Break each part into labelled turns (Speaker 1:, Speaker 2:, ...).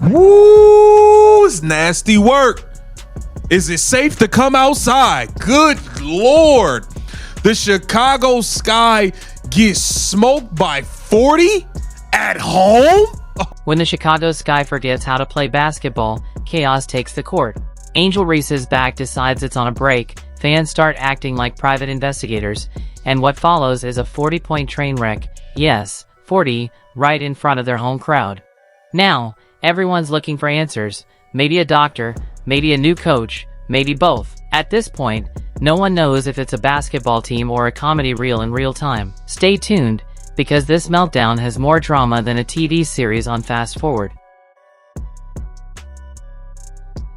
Speaker 1: Woo, it's nasty work. Is it safe to come outside? Good Lord. The Chicago Sky gets smoked by 40 at home?
Speaker 2: When the Chicago Sky forgets how to play basketball, chaos takes the court. Angel Reese's back decides it's on a break, fans start acting like private investigators, and what follows is a 40-point train wreck. Yes, 40, right in front of their home crowd. Now, everyone's looking for answers. Maybe a doctor, maybe a new coach, maybe both. At this point, no one knows if it's a basketball team or a comedy reel in real time. Stay tuned, because this meltdown has more drama than a TV series on Fast Forward.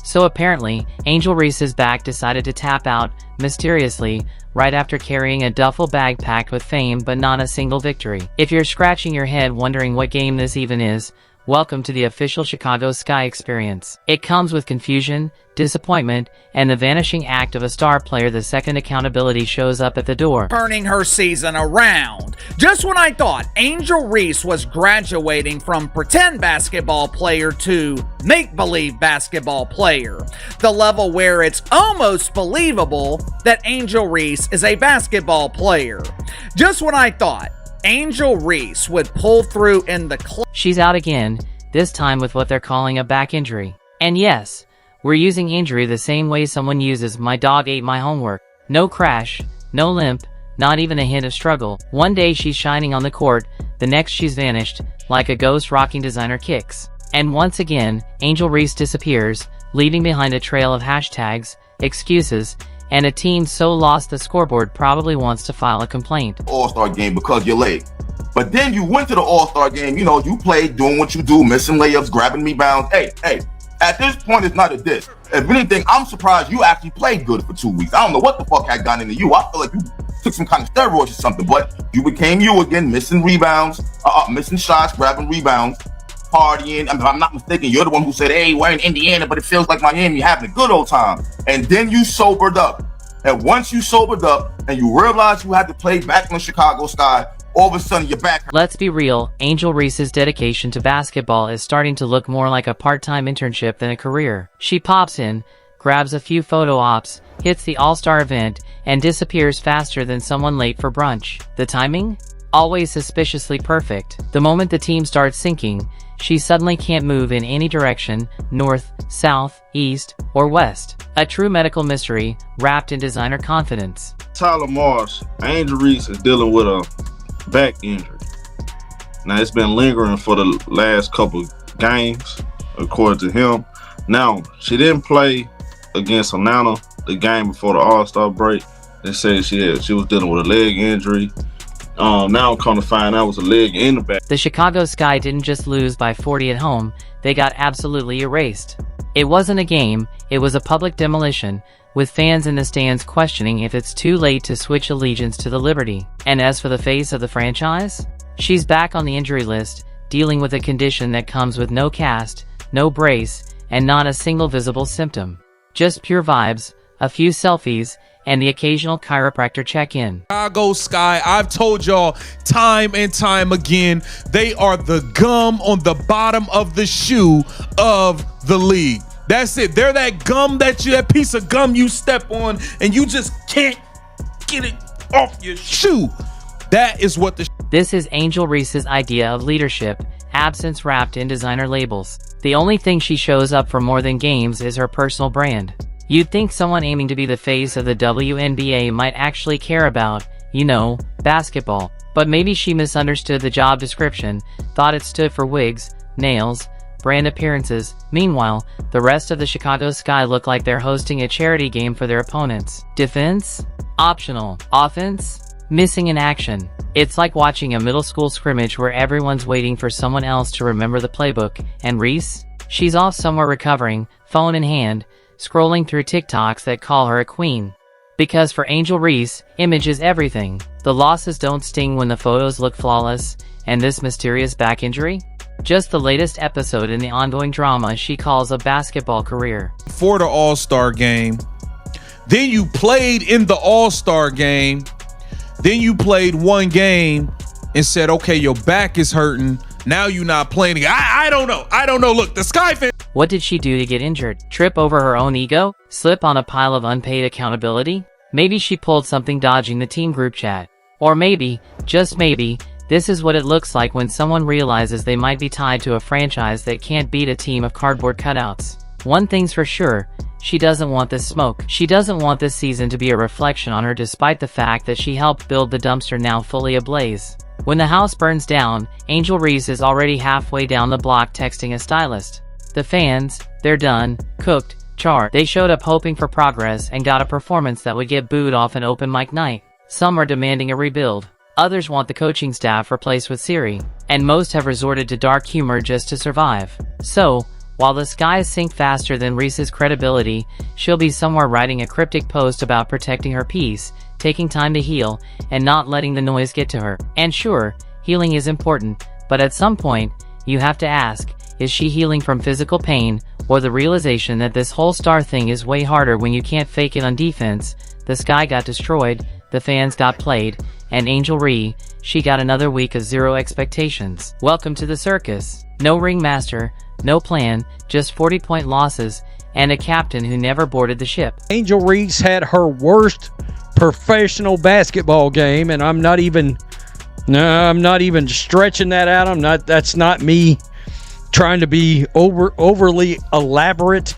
Speaker 2: So apparently, Angel Reese's back decided to tap out, mysteriously, right after carrying a duffel bag packed with fame but not a single victory. If you're scratching your head wondering what game this even is, welcome to the official Chicago Sky experience. It comes with confusion, disappointment, and the vanishing act of a star player the second accountability shows up at the door.
Speaker 3: Turning her season around. Just when I thought Angel Reese was graduating from pretend basketball player to make-believe basketball player, the level where it's almost believable that Angel Reese is a basketball player. Just when I thought Angel Reese would pull through in the
Speaker 2: She's out again, this time with what they're calling a back injury. And yes, we're using injury the same way someone uses "my dog ate my homework." No crash, no limp, not even a hint of struggle. One day she's shining on the court, the next she's vanished, like a ghost rocking designer kicks. And once again, Angel Reese disappears, leaving behind a trail of hashtags, excuses, and a team so lost the scoreboard probably wants to file a complaint.
Speaker 4: All-Star game because you're late. But then you went to the All-Star game, you played doing what you do, missing layups, grabbing rebounds. Hey, at this point, it's not a diss. If anything, I'm surprised you actually played good for 2 weeks. I don't know what the fuck had gotten into you. I feel like you took some kind of steroids or something, but you became you again, missing rebounds, missing shots, grabbing rebounds, partying. If I'm not mistaken, you're the one who said, hey, we're in Indiana, but it feels like Miami, having a good old time. And then you sobered up. And once you sobered up and you realized you had to play back in the Chicago Sky, all of a sudden you're back.
Speaker 2: Let's be real, Angel Reese's dedication to basketball is starting to look more like a part-time internship than a career. She pops in, grabs a few photo ops, hits the All-Star event, and disappears faster than someone late for brunch. The timing? Always suspiciously perfect. The moment the team starts sinking, she suddenly can't move in any direction, north, south, east, or west. A true medical mystery, wrapped in designer confidence.
Speaker 5: Tyler Marsh, Angel Reese is dealing with a back injury. Now, it's been lingering for the last couple games, according to him. Now, she didn't play against Atlanta the game before the All-Star break. They said she was dealing with a leg injury. Now come to find out it was a leg in the back.
Speaker 2: The Chicago Sky didn't just lose by 40 at home, they got absolutely erased. It wasn't a game, it was a public demolition, with fans in the stands questioning if it's too late to switch allegiance to the Liberty. And as for the face of the franchise, she's back on the injury list, dealing with a condition that comes with no cast, no brace, and not a single visible symptom. Just pure vibes, a few selfies, and the occasional chiropractor check-in.
Speaker 1: Chicago Sky, I've told y'all time and time again, they are the gum on the bottom of the shoe of the league. That's it. They're that gum that piece of gum you step on and you just can't get it off your shoe. That is what
Speaker 2: This is Angel Reese's idea of leadership, absence wrapped in designer labels. The only thing she shows up for more than games is her personal brand. You'd think someone aiming to be the face of the WNBA might actually care about, basketball. But maybe she misunderstood the job description, thought it stood for wigs, nails, brand appearances. Meanwhile, the rest of the Chicago Sky look like they're hosting a charity game for their opponents. Defense? Optional. Offense? Missing in action. It's like watching a middle school scrimmage where everyone's waiting for someone else to remember the playbook. And Reese? She's off somewhere recovering, phone in hand, scrolling through TikToks that call her a queen. Because for Angel Reese, image is everything. The losses don't sting when the photos look flawless, and this mysterious back injury? Just the latest episode in the ongoing drama she calls a basketball career.
Speaker 1: For the All-Star game, then you played in the All-Star game, then you played one game and said, okay, your back is hurting, Now you not playing. I don't know. I don't know. Look, the Sky fan.
Speaker 2: What did she do to get injured? Trip over her own ego? Slip on a pile of unpaid accountability? Maybe she pulled something dodging the team group chat. Or maybe, just maybe, this is what it looks like when someone realizes they might be tied to a franchise that can't beat a team of cardboard cutouts. One thing's for sure, she doesn't want this smoke. She doesn't want this season to be a reflection on her despite the fact that she helped build the dumpster now fully ablaze. When the house burns down, Angel Reese is already halfway down the block texting a stylist. The fans, they're done, cooked, charred. They showed up hoping for progress and got a performance that would get booed off an open mic night. Some are demanding a rebuild. Others want the coaching staff replaced with Siri. And most have resorted to dark humor just to survive. So, while the skies sink faster than Reese's credibility, she'll be somewhere writing a cryptic post about protecting her peace, taking time to heal, and not letting the noise get to her. And sure, healing is important, but at some point, you have to ask, is she healing from physical pain, or the realization that this whole star thing is way harder when you can't fake it on defense? The sky got destroyed, the fans got played, and Angel Reese, she got another week of zero expectations. Welcome to the circus. No ringmaster, no plan, just 40-point losses, and a captain who never boarded the ship.
Speaker 6: Angel Reese had her worst professional basketball game, and I'm not even stretching that out. That's not me trying to be overly elaborate,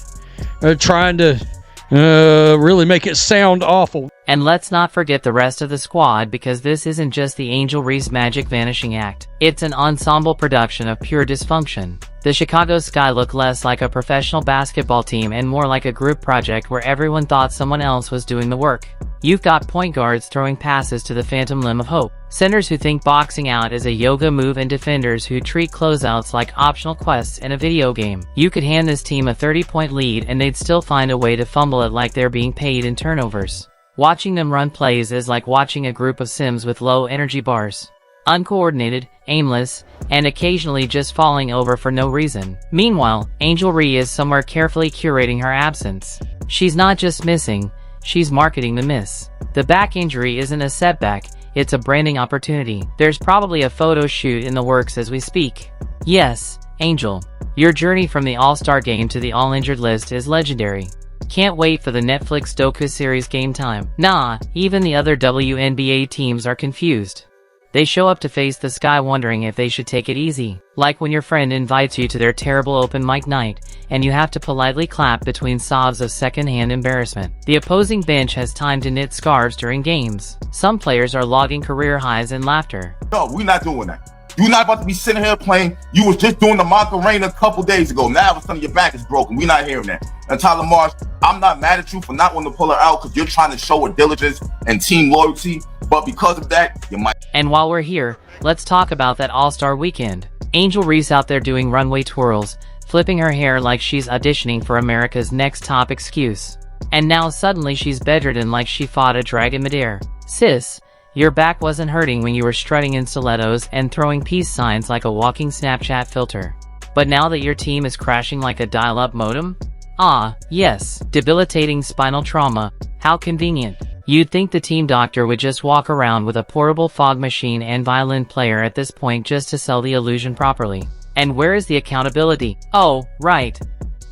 Speaker 6: trying to really make it sound awful.
Speaker 2: And let's not forget the rest of the squad, because this isn't just the Angel Reese magic vanishing act. It's an ensemble production of pure dysfunction. The Chicago Sky look less like a professional basketball team and more like a group project where everyone thought someone else was doing the work. You've got point guards throwing passes to the phantom limb of hope, centers who think boxing out is a yoga move, and defenders who treat closeouts like optional quests in a video game. You could hand this team a 30-point lead and they'd still find a way to fumble it like they're being paid in turnovers. Watching them run plays is like watching a group of Sims with low energy bars. Uncoordinated, aimless, and occasionally just falling over for no reason. Meanwhile, Angel Reese is somewhere carefully curating her absence. She's not just missing, she's marketing the miss. The back injury isn't a setback, it's a branding opportunity. There's probably a photo shoot in the works as we speak. Yes, Angel, your journey from the All-Star game to the all-injured list is legendary. Can't wait for the Netflix docu series Game Time. Nah, even the other WNBA teams are confused. They show up to face the sky wondering if they should take it easy. Like when your friend invites you to their terrible open mic night, and you have to politely clap between sobs of second-hand embarrassment. The opposing bench has time to knit scarves during games. Some players are logging career highs in laughter.
Speaker 4: No, we're not doing that. You're not about to be sitting here playing. You was just doing the Macarena a couple days ago. Now all of a sudden your back is broken. We're not hearing that. And Tyler Marsh, I'm not mad at you for not wanting to pull her out because you're trying to show her diligence and team loyalty. But because of that, you might.
Speaker 2: And while we're here, let's talk about that All-Star weekend. Angel Reese out there doing runway twirls, flipping her hair like she's auditioning for America's Next Top Excuse. And now suddenly she's bedridden like she fought a dragon midair. Sis, your back wasn't hurting when you were strutting in stilettos and throwing peace signs like a walking Snapchat filter. But now that your team is crashing like a dial-up modem? Ah, yes, debilitating spinal trauma. How convenient. You'd think the team doctor would just walk around with a portable fog machine and violin player at this point just to sell the illusion properly. And where is the accountability? Oh, right.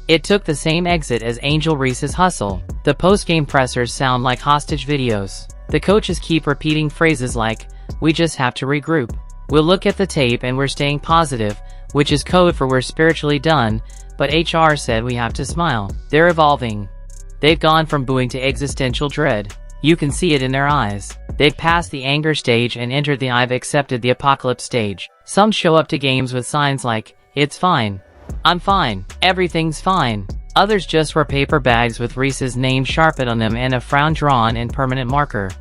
Speaker 2: It took the same exit as Angel Reese's hustle. The post-game pressers sound like hostage videos. The coaches keep repeating phrases like, "We just have to regroup. We'll look at the tape and we're staying positive," which is code for "we're spiritually done," but HR said we have to smile. They're evolving. They've gone from booing to existential dread. You can see it in their eyes. They've passed the anger stage and entered the "I've accepted the apocalypse" stage. Some show up to games with signs like, "It's fine. I'm fine. Everything's fine." Others just wear paper bags with Reese's name sharpened on them and a frown drawn in permanent marker.